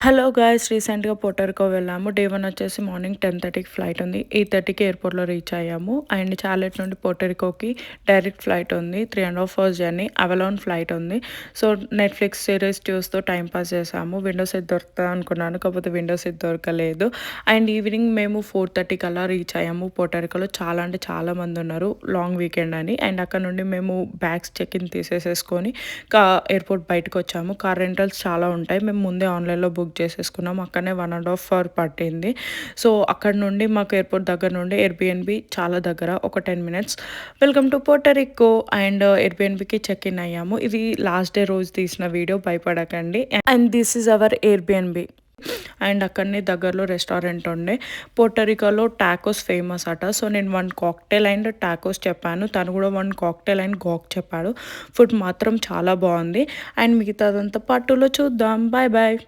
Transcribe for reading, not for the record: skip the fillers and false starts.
Hello guys రీసెంట్‌గా పోర్టోరికో వెళ్ళాము. Day 1 వచ్చేసి మార్నింగ్ 10:30కి ఫ్లైట్ ఉంది. 8:30కి ఎయిర్‌పోర్ట్‌లో రీచ్ అయ్యాము. అండ్ చార్లెట్ నుండి పోర్టోరికోకి డైరెక్ట్ ఫ్లైట్ ఉంది. 3½ అవర్స్ జర్నీ. అవలాన్ ఫ్లైట్ ఉంది. సో, నెట్‌ఫ్లిక్స్ సిరీస్ చూస్తూ టైమ్ పాస్ చేసాము. విండో సీట్ దొరుకుతది అనుకున్నాను. కాకపోతే విండో సీట్ దొరకలేదు. అండ్ ఈవినింగ్ మేము 4:30 కల్లా రీచ్ అయ్యాము. పోర్టోరికోలో చాలా అంటే చాలా మంది ఉన్నారు. లాంగ్ వీకెండ్ అని. అండ్ అక్కడ నుండి మేము బ్యాగ్స్ చెక్ ఇన్ తీసేసేసుకొని ఎయిర్‌పోర్ట్ బయటకొచ్చాము. కార్ రెంటల్స్ చాలా ఉంటాయి. మేము ముందే ఆన్‌లైన్‌లో బుక్ చేసేసుకున్నాం. అక్కడనే 1½ అవర్ పట్టింది. సో, అక్కడ నుండి మాకు ఎయిర్‌పోర్ట్ దగ్గర నుండి ఎయిర్‌బిఎన్‌బి చాలా దగ్గర. ఒక 10 minutes. Welcome to Puerto Rico and ఎయిర్‌బిఎన్‌బికి చెక్ ఇన్ అయ్యాము. ఇది లాస్ట్ డే రోజు తీసిన వీడియో, భయపడకండి. And this is our Airbnb. And అక్కడనే దగ్గరలో రెస్టారెంట్ ఉండే. పోర్టోరికోలో టాకోస్ ఫేమస్ అట. సో, నేను 1 కాక్టైల్ అండ్ టాకోస్ చెప్పాను. తను కూడా 1 కాక్టైల్ అండ్ గాక్ చెప్పాడు. ఫుడ్ మాత్రం చాలా బాగుంది. అండ్ మిగతాదంతా పార్ట్ 2లో చూద్దాం. Bye bye.